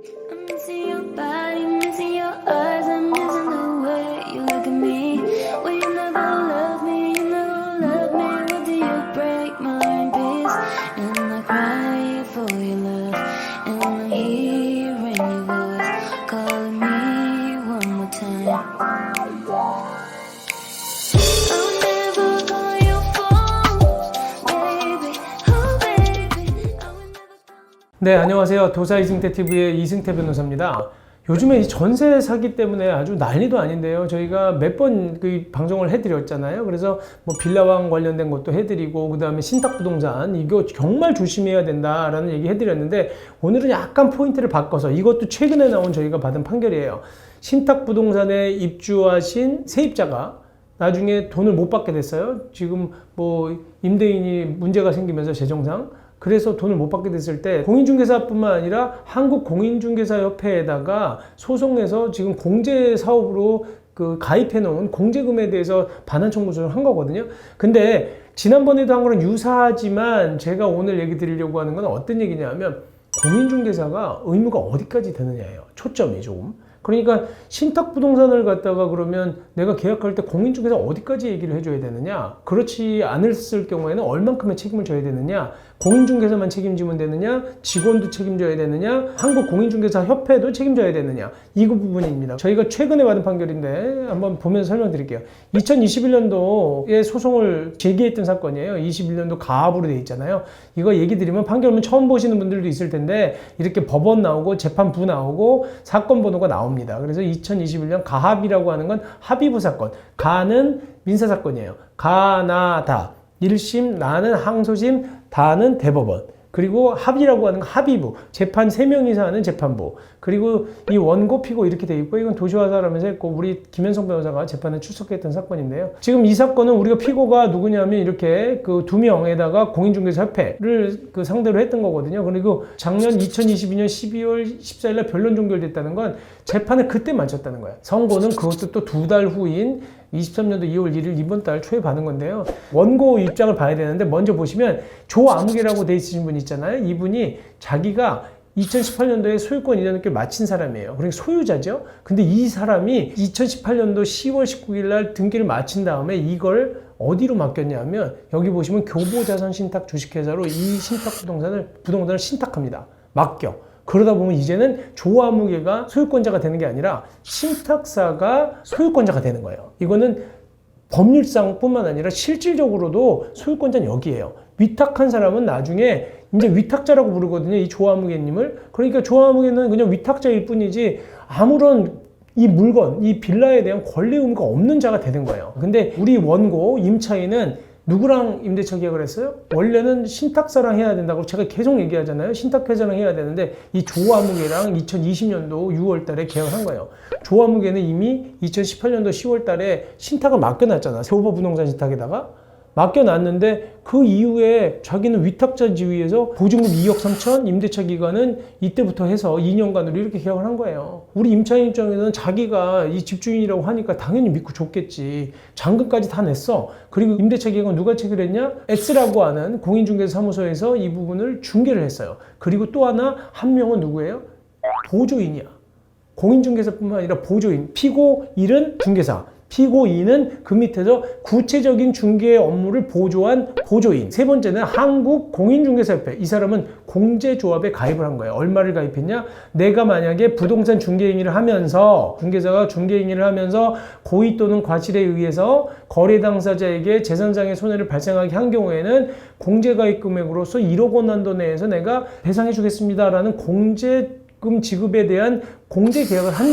I'm missing your body, missing your eyes, I'm missing the way you look at me. Well, you never love me, you never love me. What do you break my peace? And I cry for your love, and I hear in your voice calling me one more time. I'll never call your phone, baby, oh baby. I will never call. 네, 안녕하세요. 도사 이승태 TV의 이승태 변호사입니다. 요즘에 이 전세 사기 때문에 아주 난리도 아닌데요. 저희가 몇 번 그 방송을 해드렸잖아요. 그래서 뭐 빌라왕 관련된 것도 해드리고, 그 다음에 신탁부동산 이거 정말 조심해야 된다라는 얘기 해드렸는데, 오늘은 약간 포인트를 바꿔서 이것도 최근에 나온 저희가 받은 판결이에요. 신탁부동산에 입주하신 세입자가 나중에 돈을 못 받게 됐어요. 지금 뭐 임대인이 문제가 생기면서 재정상. 그래서 돈을 못 받게 됐을 때 공인중개사뿐만 아니라 한국공인중개사협회에다가 소송해서 지금 공제사업으로 그 가입해 놓은 공제금에 대해서 반환 청구서를 한 거거든요. 근데 지난번에도 한 거랑 유사하지만 제가 오늘 얘기 드리려고 하는 건 어떤 얘기냐면, 공인중개사가 의무가 어디까지 되느냐예요. 초점이 조금. 그러니까 신탁부동산을 갖다가 그러면 내가 계약할 때 공인중개사 어디까지 얘기를 해줘야 되느냐, 그렇지 않았을 경우에는 얼만큼의 책임을 져야 되느냐, 공인중개사만 책임지면 되느냐, 직원도 책임져야 되느냐, 한국공인중개사협회도 책임져야 되느냐, 이 부분입니다. 저희가 최근에 받은 판결인데 한번 보면서 설명드릴게요. 2021년도에 소송을 제기했던 사건이에요. 21년도 가압으로 돼 있잖아요. 이거 얘기 드리면 판결문 처음 보시는 분들도 있을 텐데, 이렇게 법원 나오고 재판부 나오고 사건 번호가 나옵니다. 그래서 2021년 가합이라고 하는 건 합의부 사건. 가는 민사사건이에요. 가나다. 1심, 나는 항소심, 다는 대법원. 그리고 합의라고 하는 건 합의부. 재판 3명이서 하는 재판부. 그리고 이 원고, 피고 이렇게 돼 있고, 이건 도시화사라면서 했고, 우리 김현성 변호사가 재판에 출석했던 사건인데요. 지금 이 사건은 우리가 피고가 누구냐면 이렇게 그 2명에다가 공인중개사협회를 그 상대로 했던 거거든요. 그리고 작년 2022년 12월 14일날 변론 종결됐다는 건 재판을 그때 마쳤다는 거예요. 선고는 그것도 또 2달 후인 23년도 2월 1일 이번 달 초에 받은 건데요. 원고 입장을 봐야 되는데, 먼저 보시면 조아무개라고 돼 있으신 분 있잖아요. 이분이 자기가 2018년도에 소유권 이전을 마친 사람이에요. 그러니까 소유자죠. 근데 이 사람이 2018년도 10월 19일 날 등기를 마친 다음에 이걸 어디로 맡겼냐면, 여기 보시면 교보자산신탁 주식회사로 이 부동산을 신탁합니다. 맡겨. 그러다 보면 이제는 조아무개가 소유권자가 되는 게 아니라 신탁사가 소유권자가 되는 거예요. 이거는 법률상 뿐만 아니라 실질적으로도 소유권자는 여기에요. 위탁한 사람은 나중에 이제 위탁자라고 부르거든요. 이 조아무개님을. 그러니까 조아무개는 그냥 위탁자일 뿐이지 아무런 이 물건, 이 빌라에 대한 권리 의무가 없는 자가 되는 거예요. 근데 우리 원고 임차인은 누구랑 임대차 계약을 했어요? 원래는 신탁사랑 해야 된다고 제가 계속 얘기하잖아요. 신탁회사랑 해야 되는데, 이 조아무개랑 2020년도 6월 달에 계약을 한 거예요. 조아무개는 이미 2018년도 10월 달에 신탁을 맡겨놨잖아. 교보부동산 신탁에다가 맡겨놨는데, 그 이후에 자기는 위탁자 지위에서 보증금 2억 3천, 임대차 기간은 이때부터 해서 2년간으로 이렇게 계약을 한 거예요. 우리 임차인 입장에서는 자기가 이 집주인이라고 하니까 당연히 믿고 줬겠지. 잔금까지 다 냈어. 그리고 임대차 기간 누가 체결 했냐? S라고 하는 공인중개사 사무소에서 이 부분을 중개를 했어요. 그리고 또 하나, 한 명은 누구예요? 보조인이야. 공인중개사뿐만 아니라 보조인. 피고 1은 중개사. 피고인은 그 밑에서 구체적인 중개 업무를 보조한 보조인. 세 번째는 한국공인중개사협회. 이 사람은 공제조합에 가입을 한 거예요. 얼마를 가입했냐? 내가 만약에 부동산 중개행위를 하면서, 중개사가 중개행위를 하면서 고의 또는 과실에 의해서 거래 당사자에게 재산상의 손해를 발생하게 한 경우에는 공제가입 금액으로서 1억 원 한도 내에서 내가 배상해 주겠습니다라는 공제금 지급에 대한 공제 계약을 한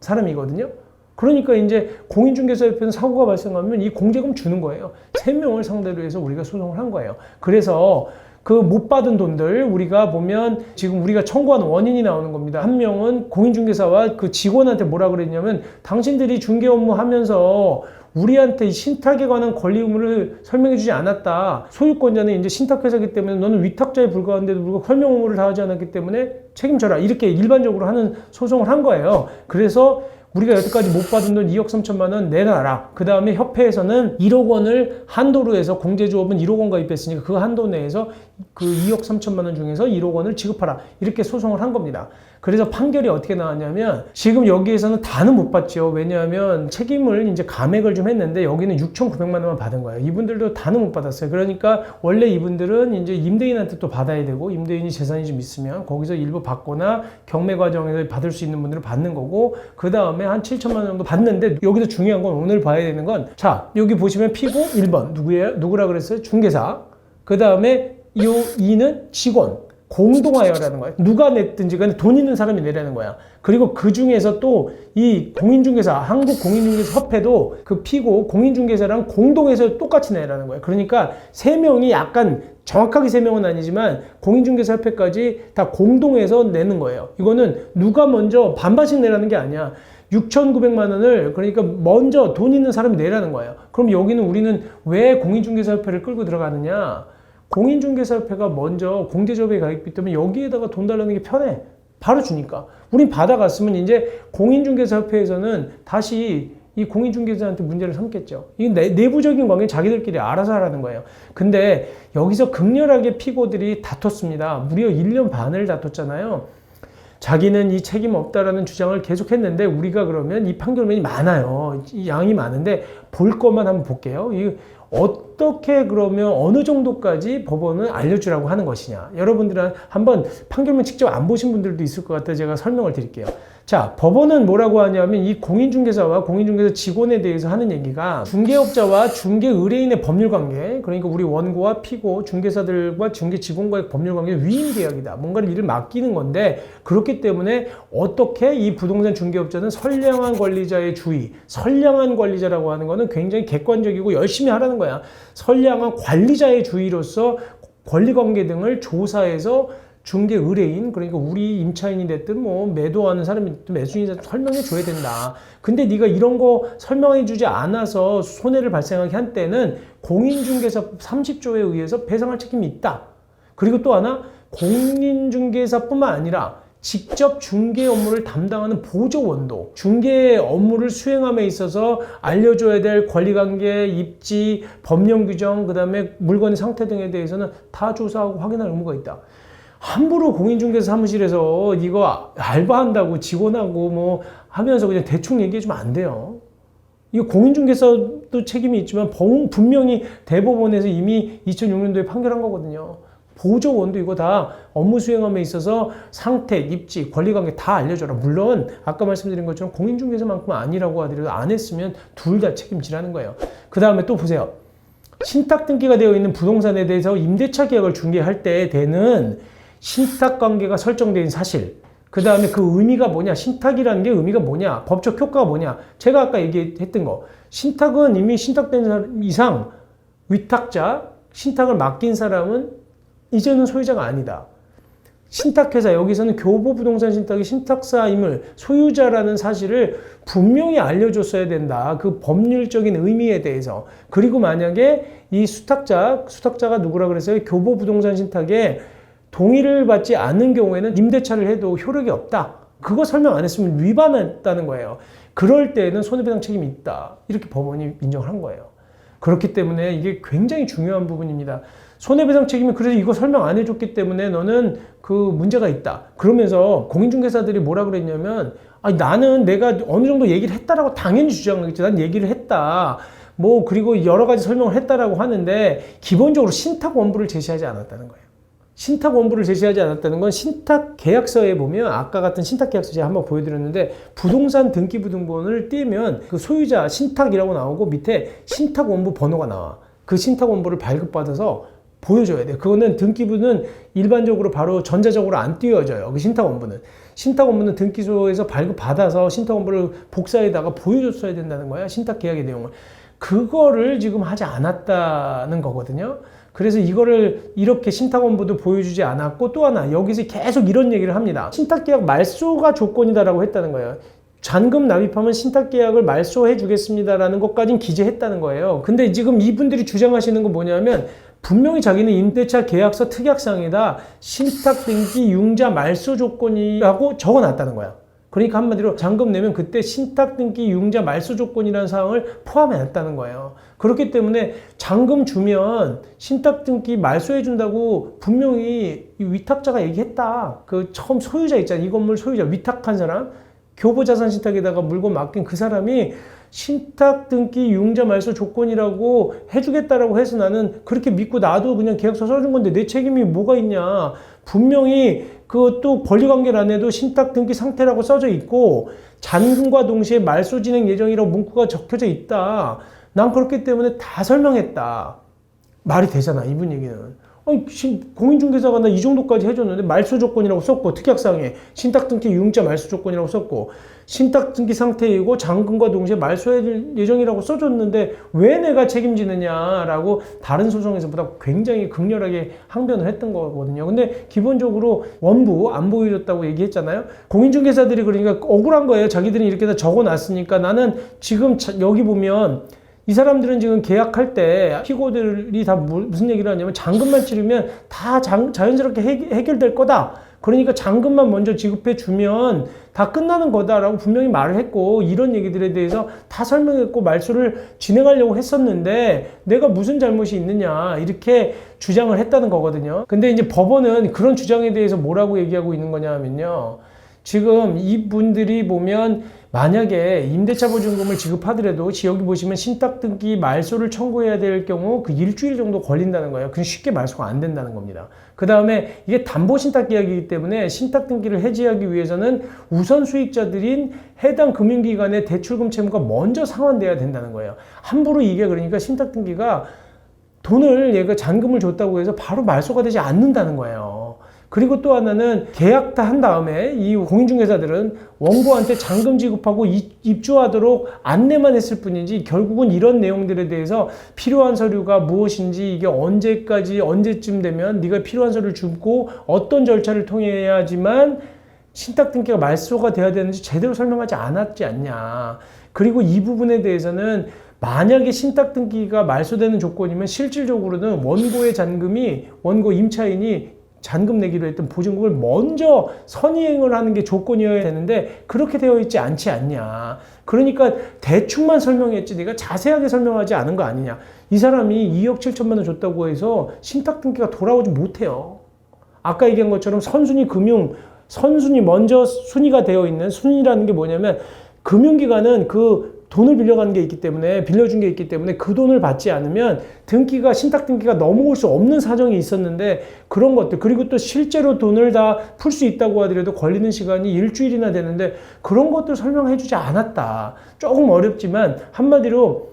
사람이거든요. 그러니까 이제 공인중개사협회는 사고가 발생하면 이 공제금 주는 거예요. 3명을 상대로 해서 우리가 소송을 한 거예요. 그래서 그 못 받은 돈들 우리가 보면 지금 우리가 청구한 원인이 나오는 겁니다. 한 명은 공인중개사와 그 직원한테 뭐라 그랬냐면, 당신들이 중개 업무 하면서 우리한테 이 신탁에 관한 권리 의무를 설명해 주지 않았다. 소유권자는 이제 신탁회사이기 때문에 너는 위탁자에 불과한데도 불구하고 설명 의무를 다하지 않았기 때문에 책임져라. 이렇게 일반적으로 하는 소송을 한 거예요. 그래서 우리가 여태까지 못 받은 돈 2억 3천만 원 내놔라. 그 다음에 협회에서는 1억 원을 한도로 해서, 공제조합은 1억 원 가입했으니까 그 한도 내에서 그 2억 3천만 원 중에서 1억 원을 지급하라. 이렇게 소송을 한 겁니다. 그래서 판결이 어떻게 나왔냐면 지금 여기에서는 다는 못 받죠. 왜냐하면 책임을 이제 감액을 좀 했는데 여기는 6,900만 원만 받은 거예요. 이분들도 다는 못 받았어요. 그러니까 원래 이분들은 이제 임대인한테 또 받아야 되고 임대인이 재산이 좀 있으면 거기서 일부 받거나 경매 과정에서 받을 수 있는 분들은 받는 거고 그 다음에 한 7천만 원 정도 받는데 여기서 중요한 건 오늘 봐야 되는 건 자 여기 보시면 피고 1번 누구예요? 누구라 그랬어요? 중개사. 그 다음에 이 2는 직원. 공동하여라는 거야. 누가 냈든지 간에 돈 있는 사람이 내라는 거야. 그리고 그 중에서 또 이 공인중개사, 한국공인중개사협회도 그 피고 공인중개사랑 공동해서 똑같이 내라는 거야. 그러니까 세 명이 약간 정확하게 세 명은 아니지만 공인중개사협회까지 다 공동해서 내는 거예요. 이거는 누가 먼저 반반씩 내라는 게 아니야. 6,900만 원을 그러니까 먼저 돈 있는 사람이 내라는 거예요. 그럼 여기는 우리는 왜 공인중개사협회를 끌고 들어가느냐? 공인중개사협회가 먼저 공제조합에 가입했기 때문에 여기에다가 돈 달라는 게 편해. 바로 주니까. 우린 받아갔으면 이제 공인중개사협회에서는 다시 이 공인중개사한테 문제를 삼겠죠. 이 내부적인 관계는 자기들끼리 알아서 하라는 거예요. 근데 여기서 극렬하게 피고들이 다퉜습니다. 무려 1년 반을 다퉜잖아요. 자기는 이 책임 없다라는 주장을 계속했는데 우리가 그러면 이 판결문이 많아요. 이 양이 많은데 볼 것만 한번 볼게요. 이 어떻게 그러면 어느 정도까지 법원은 알려주라고 하는 것이냐. 여러분들은 한번 판결문 직접 안 보신 분들도 있을 것 같아서 제가 설명을 드릴게요. 자, 법원은 뭐라고 하냐면 이 공인중개사와 공인중개사 직원에 대해서 하는 얘기가 중개업자와 중개의뢰인의 법률관계, 그러니까 우리 원고와 피고, 중개사들과 중개 직원과의 법률관계 위임계약이다. 뭔가를 일을 맡기는 건데 그렇기 때문에 어떻게 이 부동산 중개업자는 선량한 관리자의 주의, 선량한 관리자라고 하는 거는 굉장히 객관적이고 열심히 하라는 거야. 선량한 관리자의 주의로서 권리관계 등을 조사해서 중개 의뢰인, 그러니까 우리 임차인이 됐든 뭐 매도하는 사람이 됐든 매수인이 됐든 설명해 줘야 된다. 근데 네가 이런 거 설명해 주지 않아서 손해를 발생하게 한 때는 공인중개사법 30조에 의해서 배상할 책임이 있다. 그리고 또 하나 공인중개사뿐만 아니라 직접 중개 업무를 담당하는 보조원도 중개 업무를 수행함에 있어서 알려줘야 될 권리관계, 입지, 법령 규정, 그 다음에 물건의 상태 등에 대해서는 다 조사하고 확인할 의무가 있다. 함부로 공인중개사 사무실에서 이거 알바한다고 직원하고 뭐 하면서 그냥 대충 얘기해주면 안 돼요. 이거 공인중개사도 책임이 있지만 분명히 대법원에서 이미 2006년도에 판결한 거거든요. 보조원도 이거 다 업무 수행함에 있어서 상태, 입지, 권리관계 다 알려줘라. 물론 아까 말씀드린 것처럼 공인중개사만큼은 아니라고 하더라도 안 했으면 둘 다 책임지라는 거예요. 그 다음에 또 보세요. 신탁 등기가 되어 있는 부동산에 대해서 임대차 계약을 중개할 때 되는 신탁 관계가 설정되어 있는 사실, 그 다음에 그 의미가 뭐냐, 신탁이라는 게 의미가 뭐냐, 법적 효과가 뭐냐. 제가 아까 얘기했던 거, 신탁은 이미 신탁된 사람 이상 위탁자, 신탁을 맡긴 사람은 이제는 소유자가 아니다. 신탁회사, 여기서는 교보부동산 신탁이 신탁사임을 소유자라는 사실을 분명히 알려줬어야 된다. 그 법률적인 의미에 대해서. 그리고 만약에 이 수탁자가 누구라 그랬어요? 교보부동산 신탁에 동의를 받지 않는 경우에는 임대차를 해도 효력이 없다. 그거 설명 안 했으면 위반했다는 거예요. 그럴 때에는 손해배상 책임이 있다. 이렇게 법원이 인정을 한 거예요. 그렇기 때문에 이게 굉장히 중요한 부분입니다. 손해배상 책임이 그래서 이거 설명 안 해줬기 때문에 너는 그 문제가 있다. 그러면서 공인중개사들이 뭐라 그랬냐면 아니, 나는 내가 어느 정도 얘기를 했다라고 당연히 주장하겠지. 난 얘기를 했다. 뭐 그리고 여러 가지 설명을 했다라고 하는데 기본적으로 신탁 원부를 제시하지 않았다는 거예요. 신탁 원부를 제시하지 않았다는 건 신탁 계약서에 보면 아까 같은 신탁 계약서 제가 한번 보여드렸는데 부동산 등기부등본을 띄면 그 소유자 신탁이라고 나오고 밑에 신탁 원부 번호가 나와. 그 신탁 원부를 발급받아서 보여줘야 돼. 그거는 등기부는 일반적으로 바로 전자적으로 안 띄워져요. 그 신탁 원부는. 신탁 원부는 등기소에서 발급받아서 신탁 원부를 복사에다가 보여줬어야 된다는 거야. 신탁 계약의 내용을. 그거를 지금 하지 않았다는 거거든요. 그래서 이거를 이렇게 신탁원부도 보여주지 않았고 또 하나 여기서 계속 이런 얘기를 합니다. 신탁계약 말소가 조건이다라고 했다는 거예요. 잔금 납입하면 신탁계약을 말소해 주겠습니다라는 것까지는 기재했다는 거예요. 근데 지금 이분들이 주장하시는 건 뭐냐면 분명히 자기는 임대차 계약서 특약상에다 신탁등기 융자 말소 조건이라고 적어놨다는 거야. 그러니까 한마디로 잔금 내면 그때 신탁 등기 융자 말소 조건이라는 사항을 포함해놨다는 거예요. 그렇기 때문에 잔금 주면 신탁 등기 말소해 준다고 분명히 이 위탁자가 얘기했다. 그 처음 소유자 있잖아. 이 건물 소유자 위탁한 사람, 교보자산 신탁에다가 물건 맡긴 그 사람이 신탁 등기 융자 말소 조건이라고 해주겠다라고 해서 나는 그렇게 믿고 나도 그냥 계약서 써준 건데 내 책임이 뭐가 있냐. 분명히 그것도 권리관계란에도 신탁 등기 상태라고 써져 있고 잔금과 동시에 말소 진행 예정이라고 문구가 적혀져 있다. 난 그렇기 때문에 다 설명했다. 말이 되잖아, 이분 얘기는. 아니, 공인중개사가 나 이 정도까지 해줬는데 말소 조건이라고 썼고 특약사항에 신탁 등기 융자 말소 조건이라고 썼고 신탁 등기 상태이고 잔금과 동시에 말소할 예정이라고 써줬는데 왜 내가 책임지느냐라고 다른 소송에서보다 굉장히 극렬하게 항변을 했던 거거든요. 근데 기본적으로 원부 안 보여줬다고 얘기했잖아요. 공인중개사들이 그러니까 억울한 거예요. 자기들이 이렇게 다 적어놨으니까 나는 지금 여기 보면 이 사람들은 지금 계약할 때 피고들이 다 무슨 얘기를 하냐면 잔금만 치르면 다 자연스럽게 해결될 거다. 그러니까 잔금만 먼저 지급해 주면 다 끝나는 거다라고 분명히 말을 했고 이런 얘기들에 대해서 다 설명했고 말소를 진행하려고 했었는데 내가 무슨 잘못이 있느냐 이렇게 주장을 했다는 거거든요. 근데 이제 법원은 그런 주장에 대해서 뭐라고 얘기하고 있는 거냐 하면요. 지금 이분들이 보면 만약에 임대차 보증금을 지급하더라도 여기 보시면 신탁 등기 말소를 청구해야 될 경우 그 일주일 정도 걸린다는 거예요. 그냥 쉽게 말소가 안 된다는 겁니다. 그 다음에 이게 담보 신탁 계약이기 때문에 신탁 등기를 해지하기 위해서는 우선 수익자들인 해당 금융기관의 대출금 채무가 먼저 상환돼야 된다는 거예요. 함부로 이게 그러니까 신탁 등기가 돈을 얘가 잔금을 줬다고 해서 바로 말소가 되지 않는다는 거예요. 그리고 또 하나는 계약 다 한 다음에 이 공인중개사들은 원고한테 잔금 지급하고 입주하도록 안내만 했을 뿐이지 결국은 이런 내용들에 대해서 필요한 서류가 무엇인지 이게 언제까지 언제쯤 되면 네가 필요한 서류를 주고 어떤 절차를 통해야지만 신탁 등기가 말소가 돼야 되는지 제대로 설명하지 않았지 않냐. 그리고 이 부분에 대해서는 만약에 신탁 등기가 말소되는 조건이면 실질적으로는 원고의 잔금이 원고 임차인이 잔금 내기로 했던 보증금을 먼저 선이행을 하는 게 조건이어야 되는데 그렇게 되어 있지 않지 않냐. 그러니까 대충만 설명했지 내가 자세하게 설명하지 않은 거 아니냐. 이 사람이 2억 7천만 원 줬다고 해서 신탁 등기가 돌아오지 못해요. 아까 얘기한 것처럼 선순위 먼저 순위가 되어 있는 순위라는 게 뭐냐면 금융기관은 그 돈을 빌려가는 게 있기 때문에 빌려준 게 있기 때문에 그 돈을 받지 않으면 등기가 신탁 등기가 넘어올 수 없는 사정이 있었는데 그런 것들 그리고 또 실제로 돈을 다 풀 수 있다고 하더라도 걸리는 시간이 일주일이나 되는데 그런 것들 설명해 주지 않았다. 조금 어렵지만 한마디로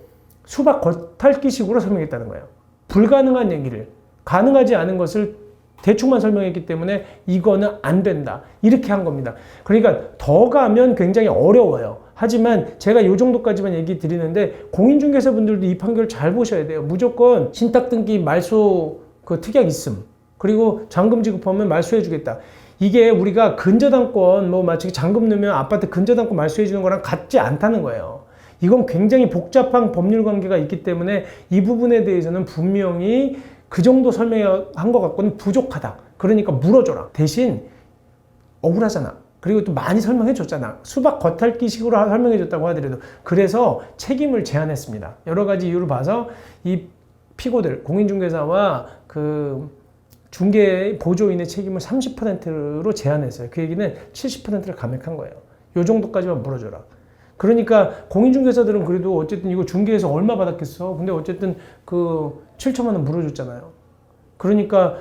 수박 겉핥기식으로 설명했다는 거예요. 불가능한 얘기를 가능하지 않은 것을 대충만 설명했기 때문에 이거는 안 된다. 이렇게 한 겁니다. 그러니까 더 가면 굉장히 어려워요. 하지만 제가 이 정도까지만 얘기 드리는데 공인중개사 분들도 이 판결 잘 보셔야 돼요. 무조건 신탁 등기 말소 그 특약 있음. 그리고 잔금 지급하면 말소해 주겠다. 이게 우리가 근저당권 뭐 마치 잔금 넣으면 아파트 근저당권 말소해 주는 거랑 같지 않다는 거예요. 이건 굉장히 복잡한 법률 관계가 있기 때문에 이 부분에 대해서는 분명히 그 정도 설명한 것 같고는 부족하다. 그러니까 물어줘라. 대신 억울하잖아. 그리고 또 많이 설명해 줬잖아. 수박 겉핥기 식으로 설명해 줬다고 하더라도. 그래서 책임을 제한했습니다. 여러 가지 이유를 봐서 이 피고들, 공인중개사와 그 중개 보조인의 책임을 30%로 제한했어요. 그 얘기는 70%를 감액한 거예요. 요 정도까지만 물어줘라. 그러니까 공인중개사들은 그래도 어쨌든 이거 중개에서 얼마 받았겠어. 근데 어쨌든 그 7천만 원 물어줬잖아요. 그러니까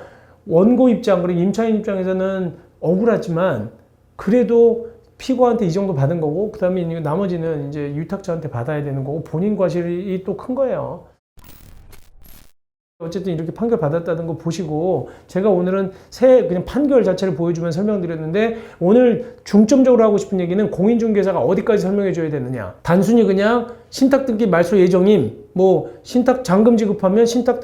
원고 입장, 그리고 임차인 입장에서는 억울하지만 그래도 피고한테 이 정도 받은 거고 그 다음에 나머지는 이제 위탁자한테 받아야 되는 거고 본인 과실이 또 큰 거예요. 어쨌든 이렇게 판결 받았다는 거 보시고 제가 오늘은 그냥 판결 자체를 보여주면 설명드렸는데 오늘 중점적으로 하고 싶은 얘기는 공인중개사가 어디까지 설명해 줘야 되느냐. 단순히 그냥 신탁 등기 말소 예정임 뭐 신탁 잔금 지급하면 신탁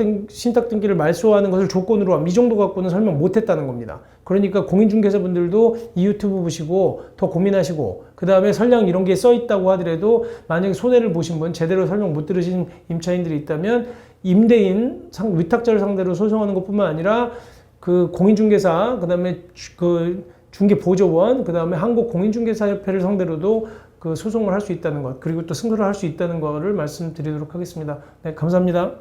등기를 말소하는 것을 조건으로 함 이 정도 갖고는 설명 못 했다는 겁니다. 그러니까 공인중개사분들도 이 유튜브 보시고 더 고민하시고 그 다음에 설령 이런 게 써 있다고 하더라도 만약에 손해를 보신 분 제대로 설명 못 들으신 임차인들이 있다면 임대인, 위탁자를 상대로 소송하는 것뿐만 아니라 그 공인중개사, 그 다음에 그 중개보조원, 그 다음에 한국공인중개사협회를 상대로도 그 소송을 할 수 있다는 것, 그리고 또 승소를 할 수 있다는 것을 말씀드리도록 하겠습니다. 네, 감사합니다.